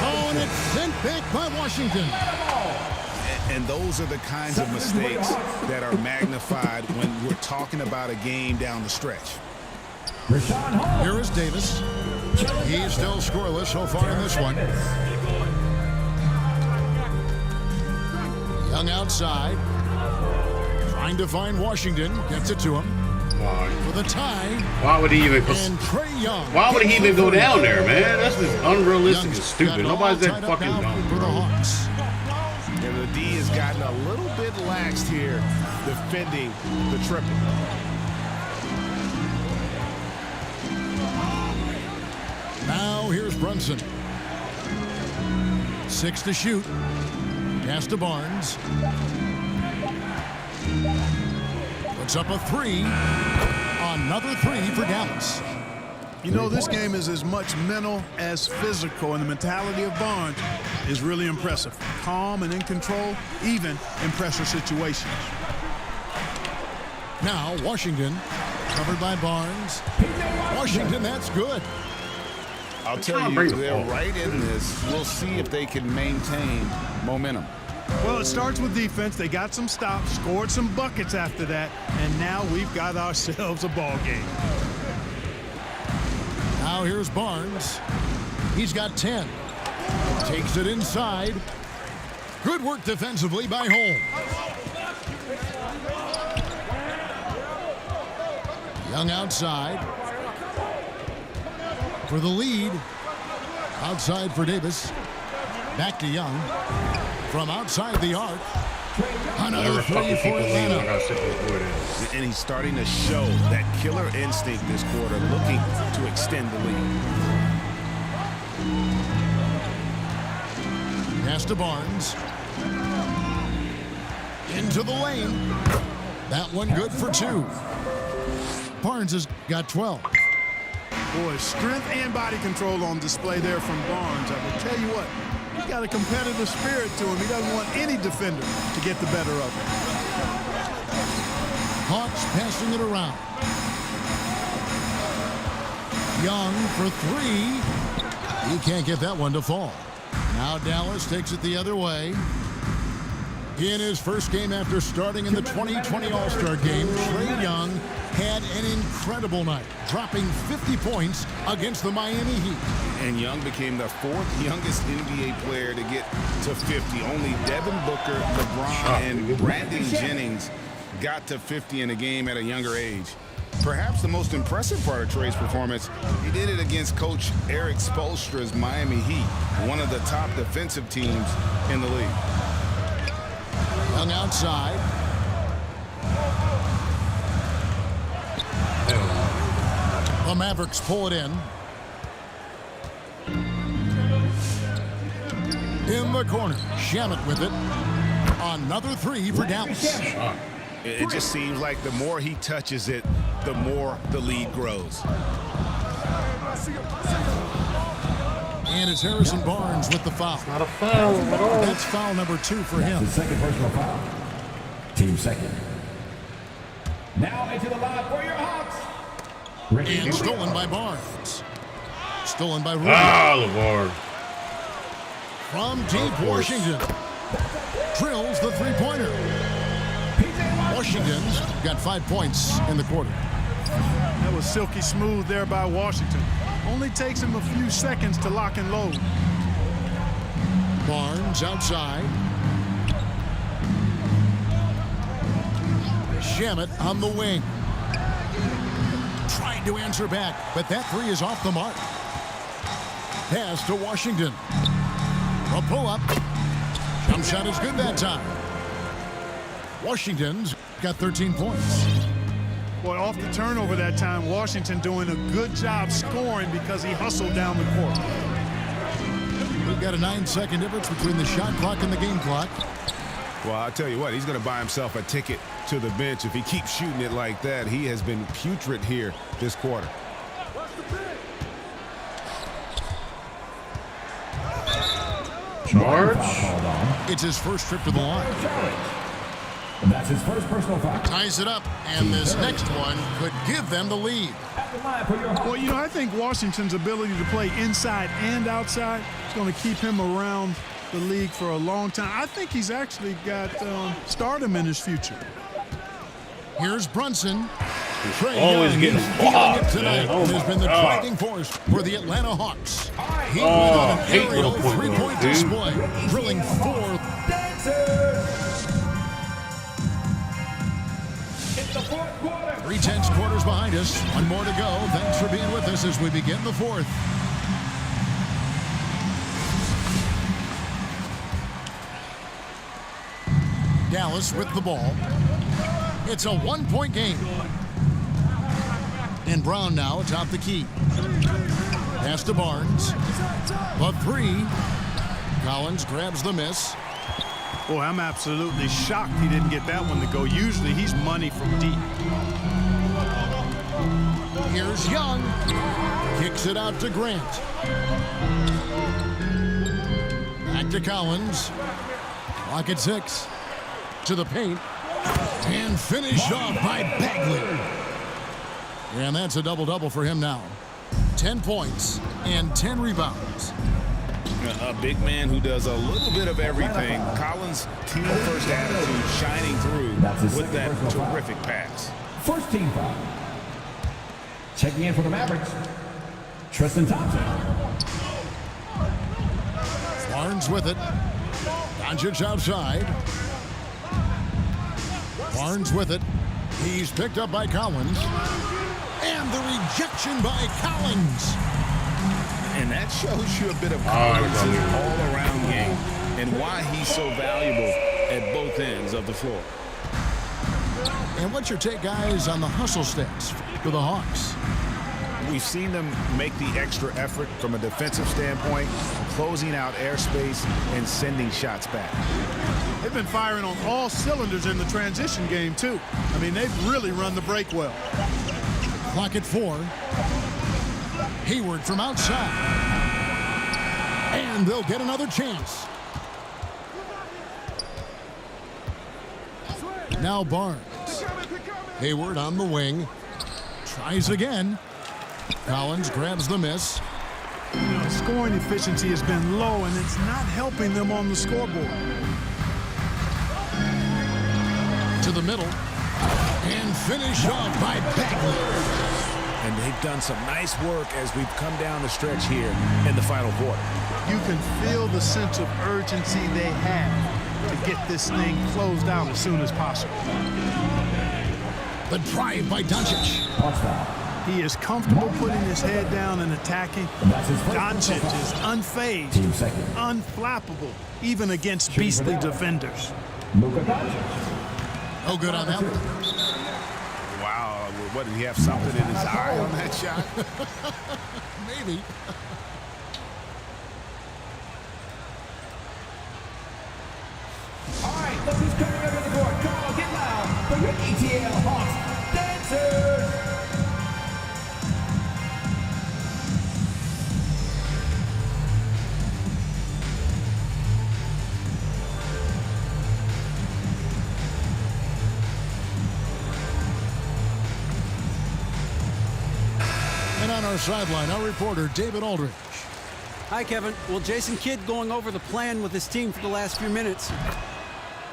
Oh, and it's sent back by Washington. And those are the kinds of mistakes that are magnified when we're talking about a game down the stretch. Here is Davis. He's still scoreless so far in this one. Young outside. Trying to find Washington. Gets it to him. Why? For the tie. Why would he even? And Trae Young. Why would he even go down there, man? That's just unrealistic and Young's stupid. got it Nobody's all that tied up fucking now dumb, for the bro. Hawks. And the D has gotten a little bit laxed here defending the triple. Now here's Brunson. 6 to shoot. Pass to Barnes. Puts up a 3. Another 3 for Dallas. You know, this game is as much mental as physical, and the mentality of Barnes is really impressive. Calm and in control, even in pressure situations. Now Washington, covered by Barnes. Washington, that's good. I'll tell you, they're right in this. We'll see if they can maintain momentum. Well, it starts with defense. They got some stops, scored some buckets after that, and now we've got ourselves a ball game. Now here's Barnes. He's got 10. Takes it inside. Good work defensively by Holmes. Young outside. For the lead. Outside for Davis. Back to Young. From outside the arc. Another 3 for Atlanta. And he's starting to show that killer instinct this quarter, looking to extend the lead. Pass to Barnes. Into the lane. That one good for 2. Barnes has got 12. Boy, strength and body control on display there from Barnes. I will tell you what, he's got a competitive spirit to him. He doesn't want any defender to get the better of him. Hawks passing it around. Young for 3. He can't get that one to fall. Now Dallas takes it the other way. In his first game after starting in the 2020 All-Star game, Trae Young had an incredible night, dropping 50 points against the Miami Heat. And Young became the 4th youngest NBA player to get to 50. Only Devin Booker, LeBron, and Brandon Jennings got to 50 in a game at a younger age. Perhaps the most impressive part of Trae's performance, he did it against Coach Eric Spoelstra's Miami Heat, one of the top defensive teams in the league. Young outside. The Mavericks pull it in. In the corner, Shamet with it. Another 3 for Dallas. It just seems like the more he touches it, the more the lead grows. And it's Harrison Barnes with the foul. Not a foul at all. That's foul number 2 for him. The second personal foul. Team second. Now into the line for your Hawks. And stolen by Barnes. Stolen by Rubio. LeVar. From deep Washington. Drills the 3-pointer. Washington's got 5 points in the quarter. That was silky smooth there by Washington. Only takes him a few seconds to lock and load. Barnes outside. Shamet on the wing. Trying to answer back, but that 3 is off the mark. Pass to Washington. A pull-up. Jump shot is good that time. Washington's got 13 points. Boy, off the turnover that time, Washington doing a good job scoring because he hustled down the court. We've got a 9-second difference between the shot clock and the game clock. Well, I'll tell you what, he's going to buy himself a ticket to the bench if he keeps shooting it like that. He has been putrid here this quarter. Charge. It's his first trip to the line. And that's his first personal foul. Ties it up, and this next one could give them the lead. At the line for your Hawks. Well, you know, I think Washington's ability to play inside and outside is going to keep him around the league for a long time. I think he's actually got stardom in his future. Here's Brunson. Trey always Young getting is feeling it blocked, tonight. man. Oh, Has my been the God. driving force for the Atlanta Hawks. He Oh, went on an hate aerial little point three-point guard, dude. display, drilling 4. It's the fourth quarter. 3 quarters behind us. One more to go. Thanks for being with us as we begin the fourth. Dallas with the ball. It's a 1-point game. And Brown now atop the key. Pass to Barnes. The 3. Collins grabs the miss. Boy, I'm absolutely shocked he didn't get that one to go. Usually he's money from deep. Here's Young. Kicks it out to Grant. Back to Collins. Clock at 6. To the paint. And finished off by Bagley. And that's a double-double for him now. 10 points and 10 rebounds. A big man who does a little bit of everything. Collins' team-first attitude shining through with that terrific pass. First team foul. Checking in for the Mavericks, Tristan Thompson. Barnes with it. Doncic outside. Barnes with it. He's picked up by Collins. And the rejection by Collins. And that shows you a bit of Collins' all-around game and why he's so valuable at both ends of the floor. And what's your take, guys, on the hustle stats for the Hawks? We've seen them make the extra effort from a defensive standpoint, closing out airspace and sending shots back. They've been firing on all cylinders in the transition game, too. I mean, they've really run the break well. Clock at 4. Hayward from outside. And they'll get another chance. Now Barnes. Hayward on the wing. Tries again. Collins grabs the miss. You know, scoring efficiency has been low, and it's not helping them on the scoreboard. To the middle. And finished off by Bagley. And they've done some nice work as we've come down the stretch here in the final quarter. You can feel the sense of urgency they have to get this thing closed out as soon as possible. The drive by Doncic. He is comfortable putting his head down and attacking. Doncic is unfazed, unflappable, even against beastly defenders. Oh, good on that one. Wow, what, did he have something in his eye on that shot? Maybe. All right, look who's coming under the court. Come on, get loud for your ATL Hawks dancers. And on our sideline, our reporter, David Aldridge. Hi, Kevin. Well, Jason Kidd going over the plan with his team for the last few minutes.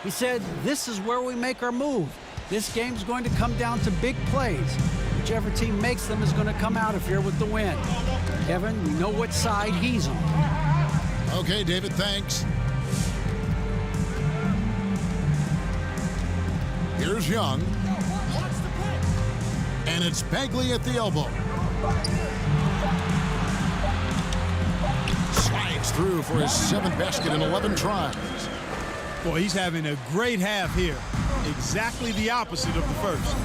He said, this is where we make our move. This game's going to come down to big plays. Whichever team makes them is going to come out of here with the win. Kevin, we know what side he's on. Okay, David, thanks. Here's Young. And it's Bagley at the elbow. Slides through for his 7th basket in 11 tries. Boy, he's having a great half here. Exactly the opposite of the first.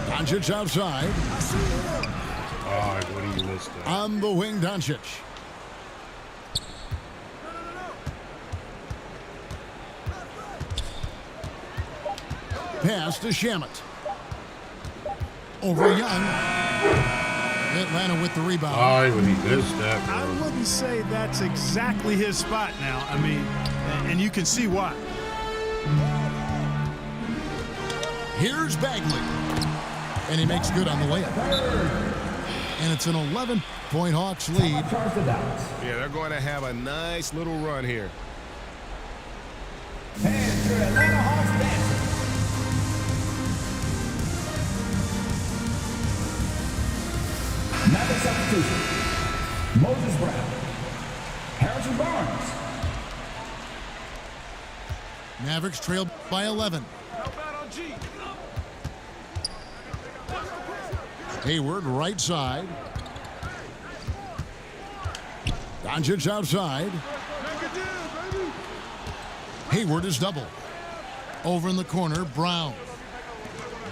Doncic outside. All right, what do you miss there? On the wing, Doncic. Pass to Shamet. Over Young. Atlanta with the rebound. Oh, when he missed that, bro. I wouldn't say that's exactly his spot now. I mean, and you can see why. Here's Bagley. And he makes good on the layup. And it's an 11-point Hawks lead. Yeah, they're going to have a nice little run here. And your Atlanta Hawks dancing. Another substitution. Moses Brown. Harrison Barnes. Mavericks trail by 11. Hayward right side. Doncic outside. Hayward is double. Over in the corner, Brown.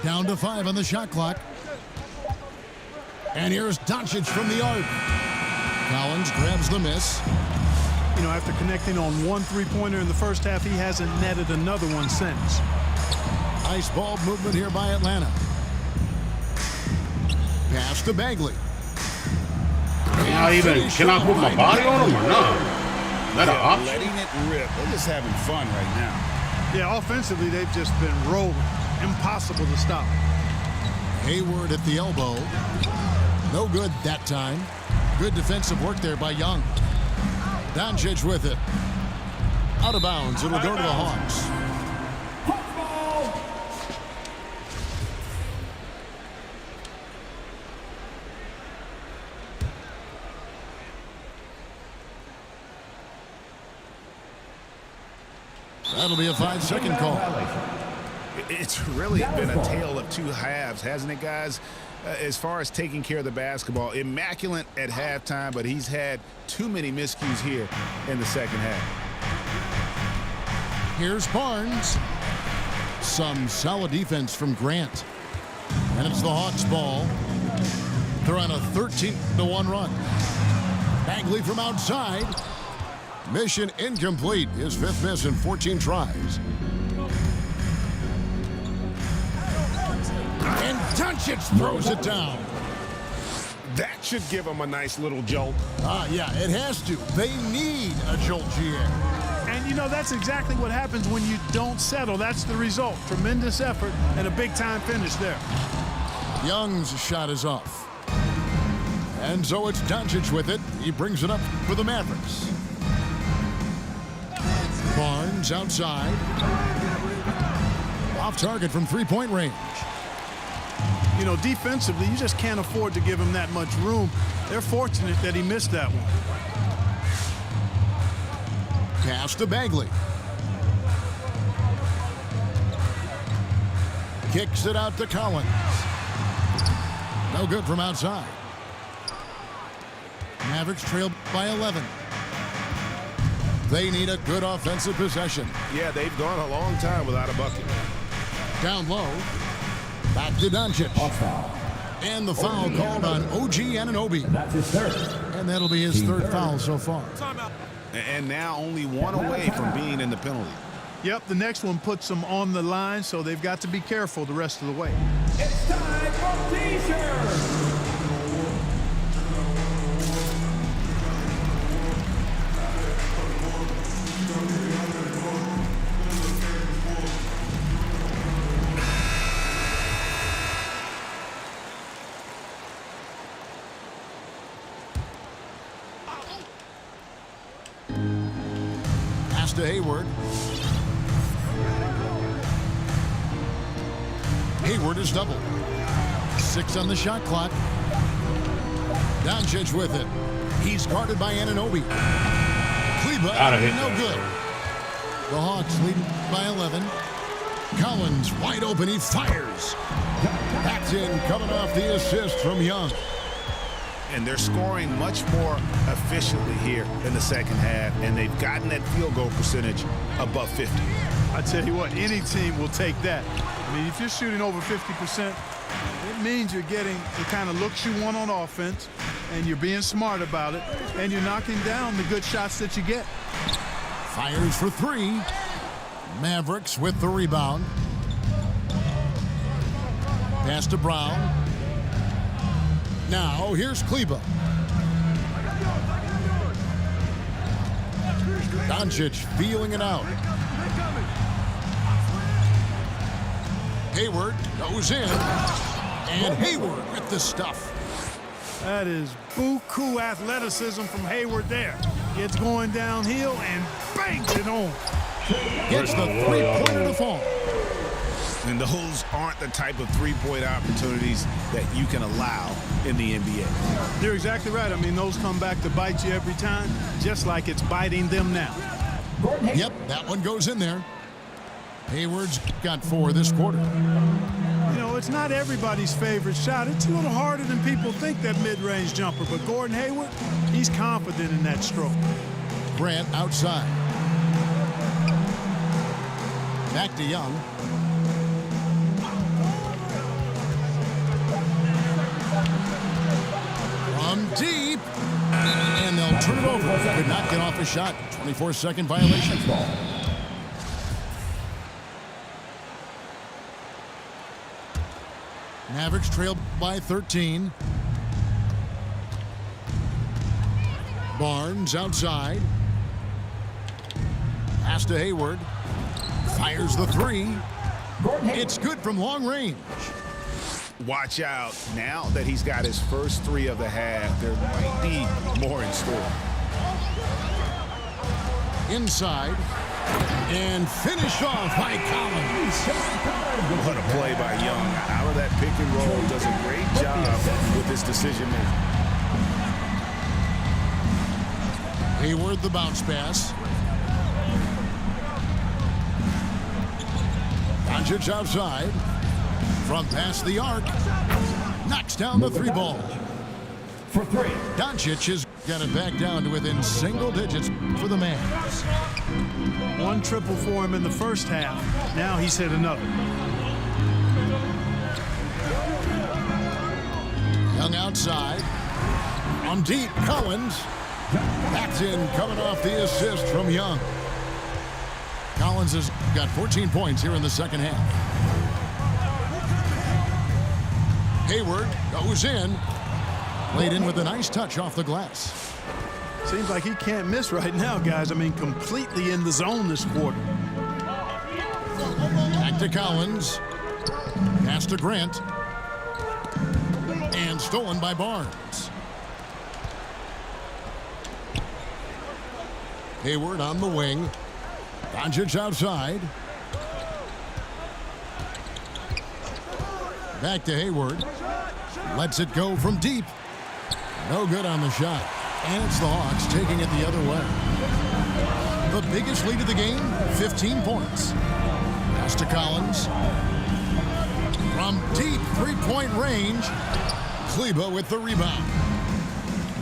Down to 5 on the shot clock. And here's Doncic from the arc. Collins grabs the miss. You know, after connecting on one three-pointer in the first half, he hasn't netted another one since. Nice ball movement here by Atlanta. Pass to Bagley. Can I put my body on him or not? Is that an option? Letting it rip. They're just having fun right now. Yeah, offensively, they've just been rolling. Impossible to stop. Hayward at the elbow. No good that time. Good defensive work there by Young. Doncic with it. Out of bounds. It'll go to the Hawks. That'll be a 5-second call. It's really been a tale of two halves, hasn't it, guys? As far as taking care of the basketball, immaculate at halftime, but he's had too many miscues here in the second half. Here's Barnes. Some solid defense from Grant. And it's the Hawks ball. They're on a 13-1 run. Bagley from outside. Mission incomplete. His 5th miss in 14 tries. And Doncic throws it down. That should give him a nice little jolt. Yeah, it has to. They need a jolt, GA. And, you know, that's exactly what happens when you don't settle. That's the result. Tremendous effort and a big-time finish there. Young's shot is off. And so it's Doncic with it. He brings it up for the Mavericks. Barnes outside. Off target from three-point range. You know, defensively, you just can't afford to give him that much room. They're fortunate that he missed that one. Pass to Bagley. Kicks it out to Collins. No good from outside. Mavericks trail by 11. They need a good offensive possession. Yeah, they've gone a long time without a bucket. Down low. Back to Doncic. And the foul called on OG Anunoby. That's his third. And that'll be his third foul so far. And now only one away from being in the penalty. Yep, the next one puts them on the line, so they've got to be careful the rest of the way. It's time for T-shirts. Pass to Hayward. Hayward is double. 6 on the shot clock. Doncic with it. He's guarded by Anunoby. Kleba, no good. The Hawks lead by 11. Collins wide open. He fires. That's in, coming off the assist from Young. And they're scoring much more efficiently here in the second half, and they've gotten that field goal percentage above 50. I tell you what, any team will take that. I mean, if you're shooting over 50%, it means you're getting the kind of looks you want on offense, and you're being smart about it, and you're knocking down the good shots that you get. Fires for 3. Mavericks with the rebound. Pass to Brown. Now here's Kleba. Doncic feeling it out. Hayward goes in. And Hayward with the stuff. That is buku athleticism from Hayward there. Gets going downhill and bangs it home. Gets the three-pointer to fall. And those aren't the type of three-point opportunities that you can allow in the NBA. You're exactly right. I mean, those come back to bite you every time, just like it's biting them now. Yep, that one goes in there. Hayward's got 4 this quarter. You know, it's not everybody's favorite shot. It's a little harder than people think, that mid-range jumper. But Gordon Hayward, he's confident in that stroke. Grant outside. Back to Young. From deep. And they'll turn it over. Could not get off a shot. 24-second violation. Mavericks trail by 13. Barnes outside. Pass to Hayward. Fires the 3. It's good from long range. Watch out. Now that he's got his first 3 of the half, there might be more in store. Inside. And finished off by Collins. What a play by Young. Out of that pick and roll, does a great job with his decision making. Hayward the bounce pass. Doncic outside. From past the arc. Knocks down the 3 ball. For 3. Doncic has got it back down to within single digits for the Mavs. 1 triple for him in the first half. Now he's hit another. Young outside. On deep, Collins. That's in, coming off the assist from Young. Collins has got 14 points here in the second half. Hayward goes in. Played in with a nice touch off the glass. Seems like he can't miss right now, guys. I mean, completely in the zone this quarter. Back to Collins. Pass to Grant. And stolen by Barnes. Hayward on the wing. Doncic outside. Back to Hayward. Lets it go from deep. No good on the shot. And it's the Hawks taking it the other way. The biggest lead of the game, 15 points. Pass to Collins. From deep three-point range, Kleba with the rebound.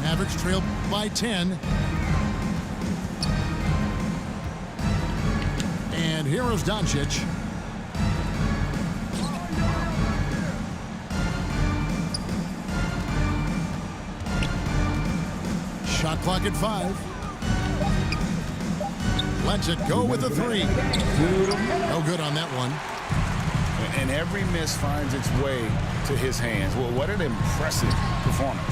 Mavericks trail by 10. And here is Doncic. Shot clock at 5. Lets it go with a 3. No good on that one. And every miss finds its way to his hands. Well, what an impressive performance.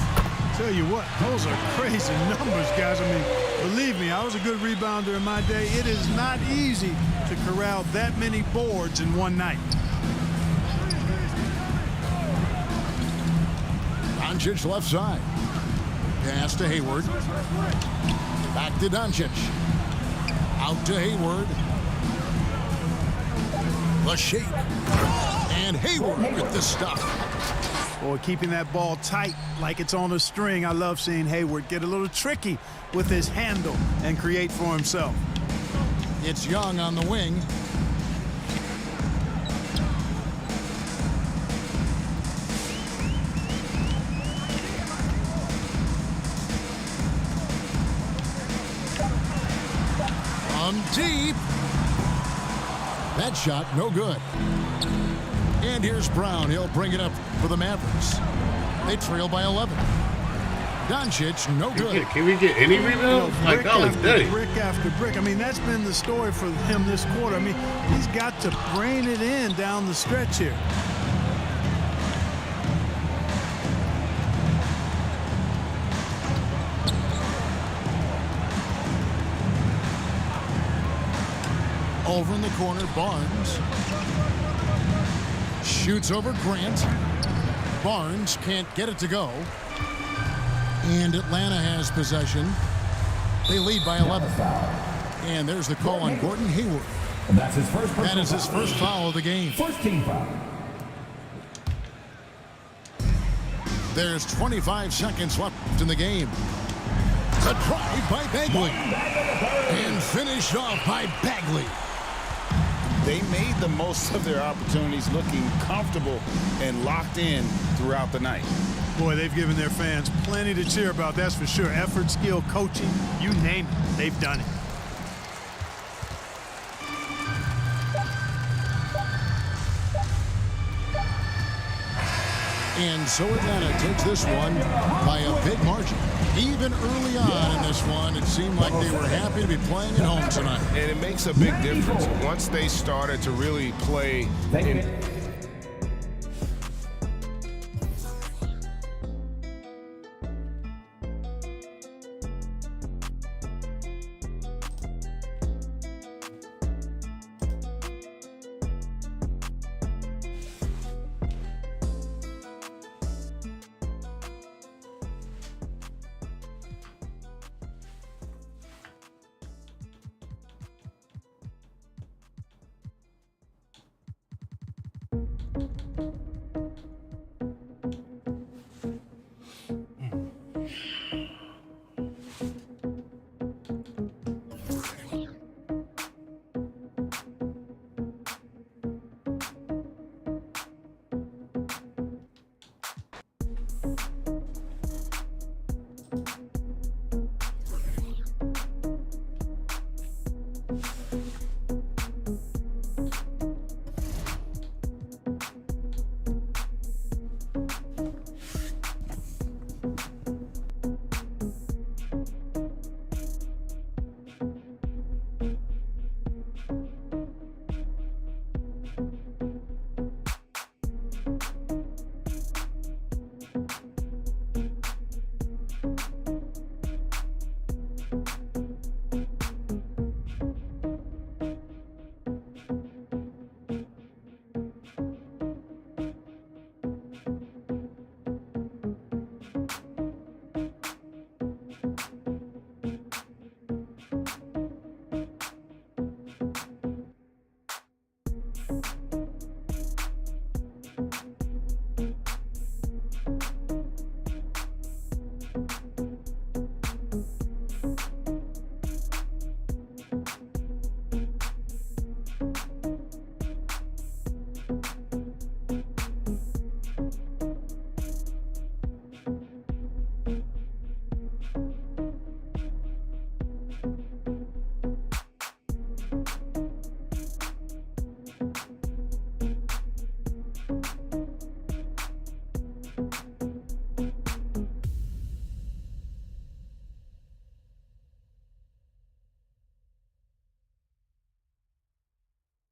Tell you what, those are crazy numbers, guys. I mean, believe me, I was a good rebounder in my day. It is not easy to corral that many boards in one night. Doncic left side. Pass to Hayward. Back to Doncic. Out to Hayward. The shake. And Hayward with the stop. Boy, keeping that ball tight like it's on a string. I love seeing Hayward get a little tricky with his handle and create for himself. It's Young on the wing. Deep. That shot, no good. And here's Brown. He'll bring it up for the Mavericks. They trail by 11. Doncic, no good. Can we get any rebounds? Brick after brick. I mean, that's been the story for him this quarter. I mean, he's got to brain it in down the stretch here. Over in the corner, Barnes. Shoots over Grant. Barnes can't get it to go. And Atlanta has possession. They lead by 11. And there's the call on Gordon Hayward. And that's his first That is his first foul of the game. First team foul. There's 25 seconds left in the game. A drive by Bagley. And finished off by Bagley. They made the most of their opportunities, looking comfortable and locked in throughout the night. Boy, they've given their fans plenty to cheer about, that's for sure. Effort, skill, coaching, you name it, they've done it. And so Atlanta takes this one by a big margin. Even early on in this one, it seemed like they were happy to be playing at home tonight. And it makes a big difference once they started to really play in.